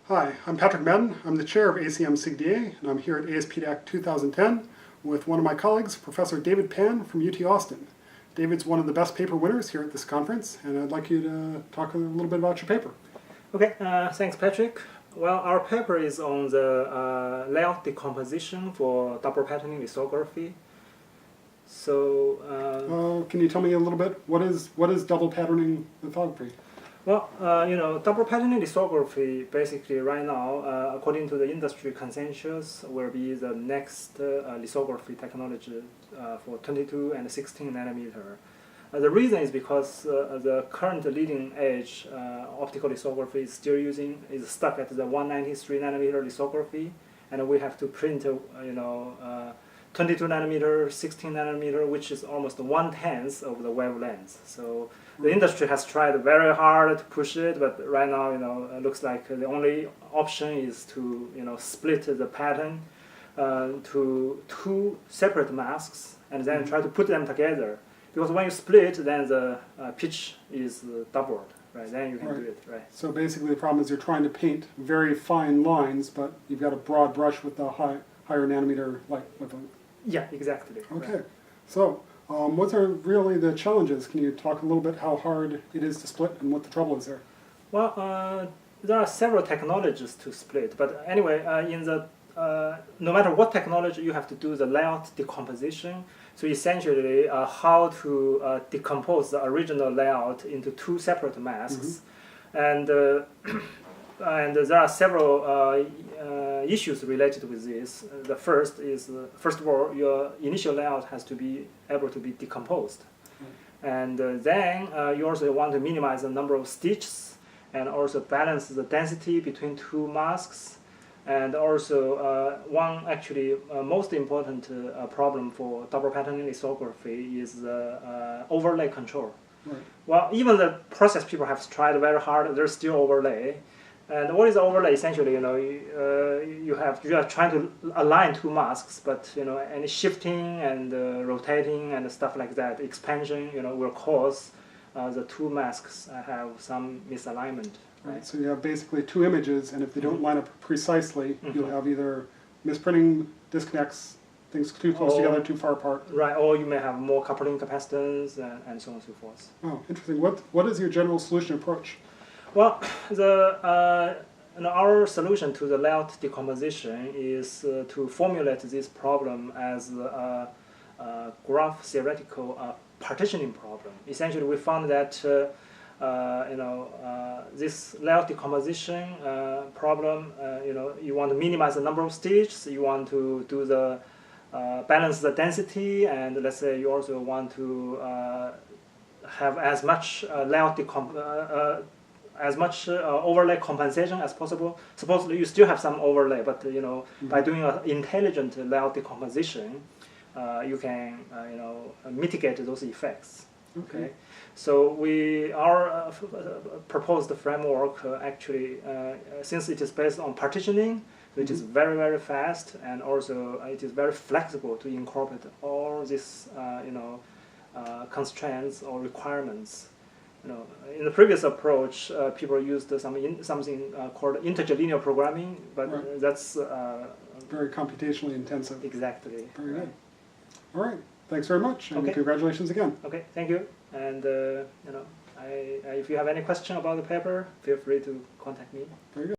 Hi, I'm Patrick Madden. I'm the chair of ACM-SIGDA, and I'm here at ASPDAC 2010 with one of my colleagues, Professor David Pan from UT Austin. David's one of the best paper winners here at this conference, and I'd like you to talk a little bit about your paper. Okay, thanks, Patrick. Well, our paper is on the layout decomposition for double patterning lithography. So, can you tell me a little bit, what is double patterning lithography? well, double patterning lithography basically right now, according to the industry consensus, will be the next lithography technology for 22 and 16 nanometer. The reason is because the current leading edge optical lithography is stuck at the 193 nanometer lithography, and we have to print 22 nanometer, 16 nanometer, which is almost 1/10 of the wavelength. So the industry has tried very hard to push it, but right now, it looks like the only option is to, split the pattern to two separate masks and then try to put them together. Because when you split, then the pitch is doubled, right? Then you can do it, right? So basically the problem is you're trying to paint very fine lines, but you've got a broad brush with the higher nanometer wavelength. Yeah, exactly. Okay, right. So what are really the challenges? Can you talk a little bit how hard it is to split and what the trouble is there? Well, there are several technologies to split, but anyway, no matter what technology, you have to do the layout decomposition. So essentially, how to decompose the original layout into two separate masks, and there are several issues related with this. The first is, first of all, your initial layout has to be able to be decomposed. And then you also want to minimize the number of stitches and also balance the density between two masks. And also one actually most important problem for double patterning lithography is the overlay control. Right. Well, even the process people have tried very hard, there's still overlay. And what is overlay? Essentially, you are trying to align two masks, but any shifting and rotating and stuff like that, expansion, will cause the two masks have some misalignment. Right. So you have basically two images, and if they don't line up precisely, you'll have either misprinting, disconnects, things too close together, too far apart. Right, or you may have more coupling capacitance and so on and so forth. Oh, interesting. What is your general solution approach? Well, our solution to the layout decomposition is to formulate this problem as a graph theoretical partitioning problem. Essentially, we found that this layout decomposition problem, you want to minimize the number of stitches, you want to do the balance the density, and let's say you also want to have as much overlay compensation as possible. Supposedly you still have some overlay, but by doing an intelligent layout decomposition, you can mitigate those effects. Okay. So our proposed framework actually, since it is based on partitioning, which is very, very fast, and also it is very flexible to incorporate all these constraints or requirements. In the previous approach, people used something called integer linear programming, but that's very computationally intensive. Exactly. Very good. All right. Thanks very much, and congratulations again. Okay, thank you. And if you have any question about the paper, feel free to contact me. Very good.